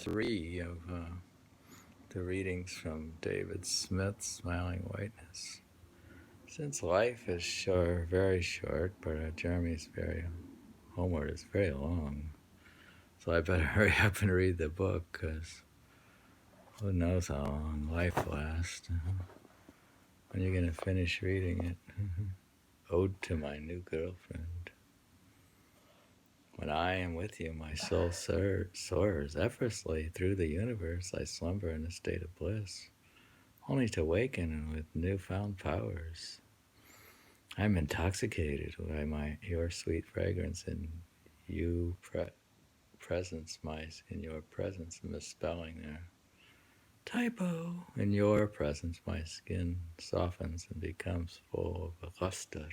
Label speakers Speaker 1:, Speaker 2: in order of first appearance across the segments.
Speaker 1: 3 of the readings from David Smith's Smiling Whiteness. Since life is short, very short, but Jeremy's homeward is very long, so I better hurry up and read the book, because who knows how long life lasts. When you're going to finish reading it. Ode to my new girlfriend. When I am with you, my soul soars effortlessly through the universe. I slumber in a state of bliss, only to waken with newfound powers. I'm intoxicated by your sweet fragrance, and in your presence, misspelling there. Typo. In your presence, my skin softens and becomes full of luster.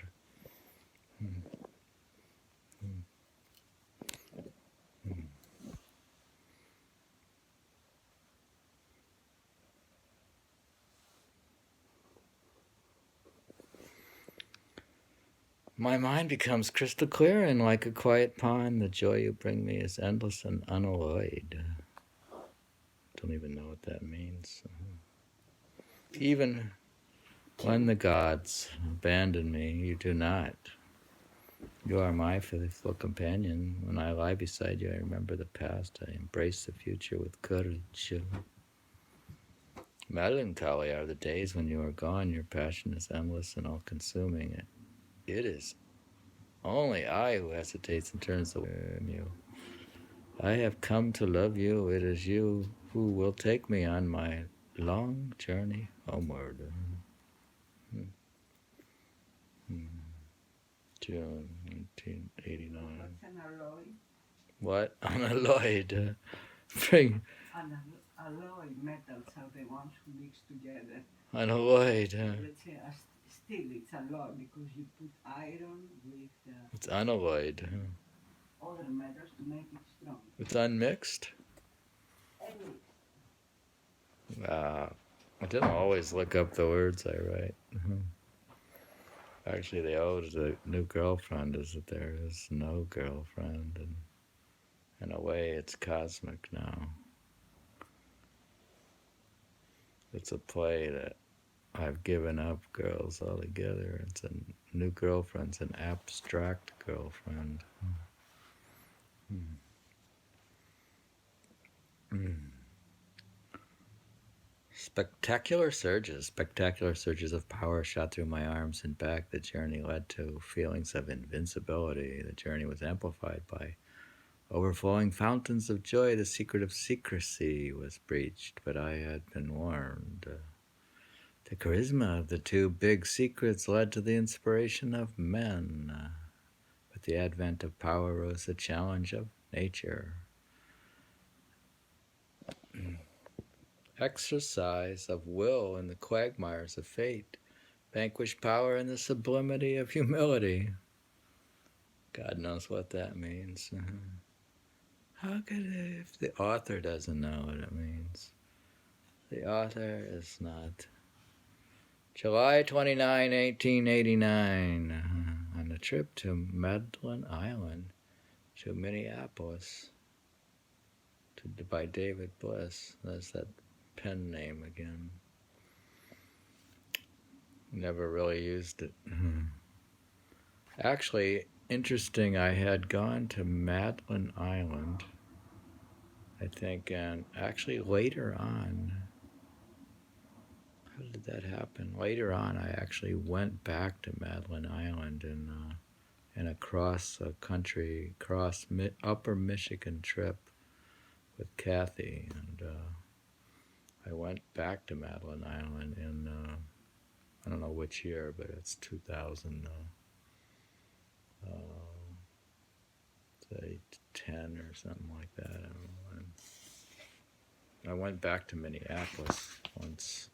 Speaker 1: My mind becomes crystal clear, and like a quiet pond, the joy you bring me is endless and unalloyed. Don't even know what that means. Even when the gods abandon me, you do not. You are my faithful companion. When I lie beside you, I remember the past. I embrace the future with courage. Melancholy are the days when you are gone. Your passion is endless and all-consuming. It is only I who hesitates and turns away from you. I have come to love you. It is you who will take me on my long journey homeward. June 1989. What? Unalloyed. Bring.
Speaker 2: Unalloyed metals are the ones who mix together.
Speaker 1: Unalloyed.
Speaker 2: Let's say still it's alloyed because you put iron with.
Speaker 1: It's unalloyed.
Speaker 2: Other metals to make it strong.
Speaker 1: It's unmixed. I didn't always look up the words I write. Actually, the ode to the new girlfriend is that there is no girlfriend, and in a way, it's cosmic now. It's a play that I've given up girls altogether. It's a new girlfriend's an abstract girlfriend. Spectacular surges of power shot through my arms and back. The journey led to feelings of invincibility. The journey was amplified by overflowing fountains of joy. The secret of secrecy was breached, but I had been warned. The charisma of the two big secrets led to the inspiration of men. With the advent of power rose the challenge of nature. Exercise of will in the quagmires of fate. Vanquish power in the sublimity of humility. God knows what that means. How could it, if the author doesn't know what it means? The author is not. July 29, 1889, on a trip to Madeline Island to Minneapolis by David Bliss. That's that pen name again. Never really used it. Actually, interesting, I had gone to Madeline Island, I think, and actually later on, how did that happen? Later on, I actually went back to Madeline Island in a cross-country, upper Michigan trip with Kathy, and I went back to Madeline Island in, I don't know which year, but it's 2010 or something like that. I don't know when. I went back to Minneapolis once.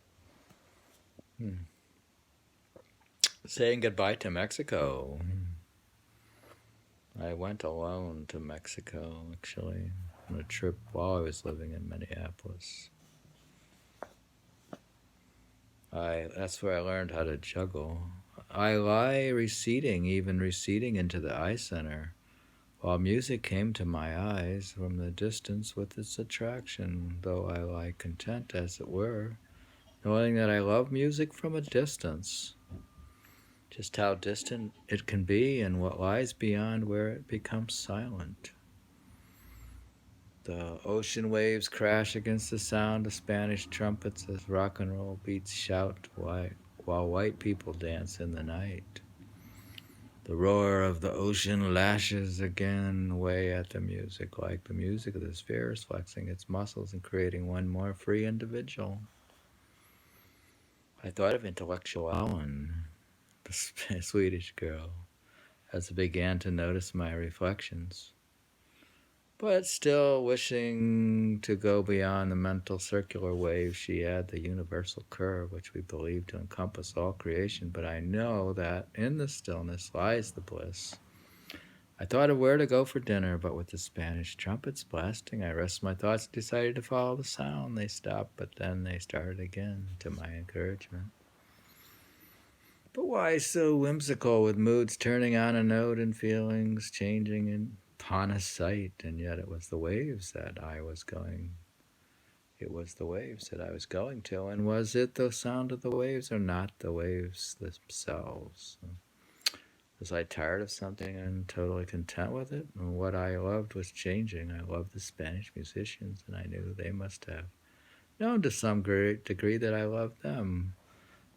Speaker 1: Saying goodbye to Mexico. I went alone to Mexico, actually, on a trip while I was living in Minneapolis. That's where I learned how to juggle. I lie receding into the eye center, while music came to my eyes from the distance with its attraction, though I lie content, as it were, knowing that I love music from a distance. Just how distant it can be and what lies beyond where it becomes silent. The ocean waves crash against the sound of Spanish trumpets as rock and roll beats shout while white people dance in the night. The roar of the ocean lashes again away at the music, like the music of the spheres flexing its muscles and creating one more free individual. I thought of intellectual Ellen, the Swedish girl, as I began to notice my reflections, but still wishing to go beyond the mental circular wave. She had the universal curve which we believe to encompass all creation, but I know that in the stillness lies the bliss. I thought of where to go for dinner, but with the Spanish trumpets blasting, I rested my thoughts and decided to follow the sound. They stopped, but then they started again, to my encouragement. But why so whimsical, with moods turning on a note and feelings changing upon a sight? And yet it was the waves that I was going. It was the waves that I was going to, and was it the sound of the waves or not the waves themselves? Was I tired of something and totally content with it? And what I loved was changing. I loved the Spanish musicians, and I knew they must have known to some great degree that I loved them.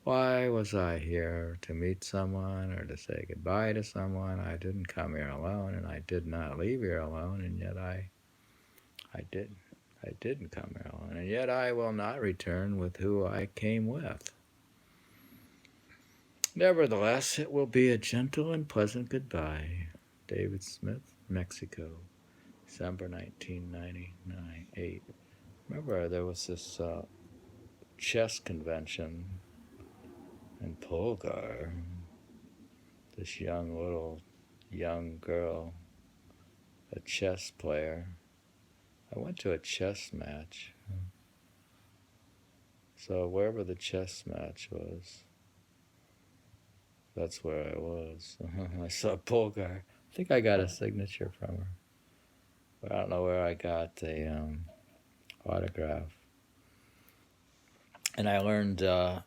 Speaker 1: Why was I here? To meet someone or to say goodbye to someone? I didn't come here alone, and I did not leave here alone, and yet I didn't come here alone, and yet I will not return with who I came with. Nevertheless, it will be a gentle and pleasant goodbye. David Smith, Mexico, December 1998. Remember, there was this chess convention in Polgar. This young girl, a chess player. I went to a chess match. So wherever the chess match was, that's where I was. I saw Polgar. I think I got a signature from her. But I don't know where I got the autograph. And I learned, I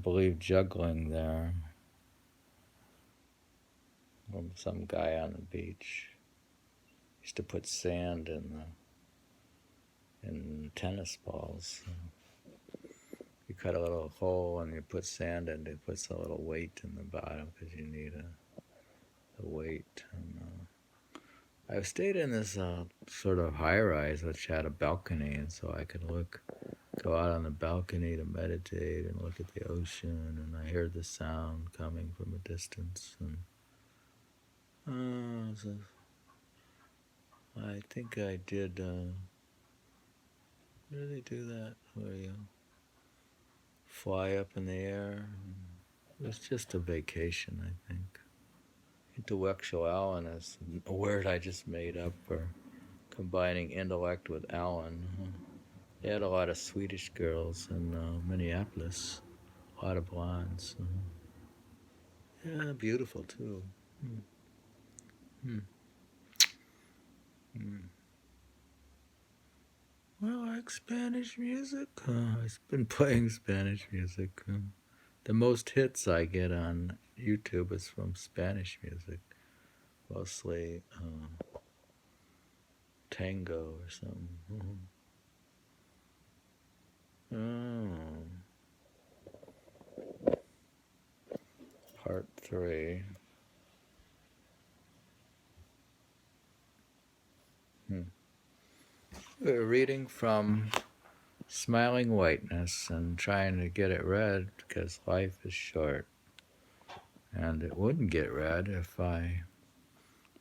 Speaker 1: believe, juggling there from some guy on the beach. He used to put sand in tennis balls. You cut a little hole and you put sand in. It puts a little weight in the bottom because you need a weight. And, I stayed in this sort of high-rise which had a balcony, and so I could go out on the balcony to meditate and look at the ocean, and I heard the sound coming from a distance. And I think I did. Where do they do that? Where you fly up in the air? It was just a vacation, I think. Intellectual Allen is a word I just made up for combining intellect with Allen. They had a lot of Swedish girls in Minneapolis, a lot of blondes. Yeah, beautiful too. Well, I like Spanish music. I've been playing Spanish music. The most hits I get on YouTube is from Spanish music, mostly tango or something. Part 3. We're reading from Smiling Whiteness and trying to get it read because life is short. And it wouldn't get read if I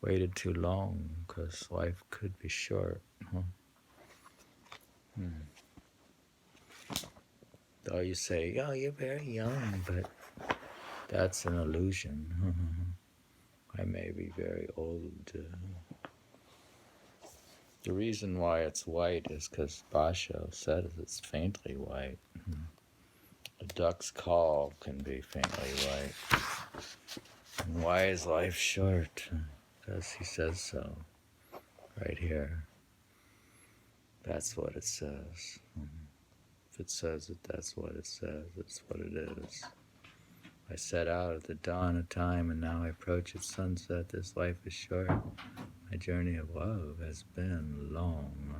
Speaker 1: waited too long because life could be short. Though you say, oh, you're very young, but that's an illusion. I may be very old. The reason why it's white is because Basho says it's faintly white. A duck's call can be faintly white. And why is life short? Because he says so. right here. That's what it says. If it says it, that's what it says. It's what it is. I set out at the dawn of time, and now I approach its sunset. This life is short. My journey of love has been long.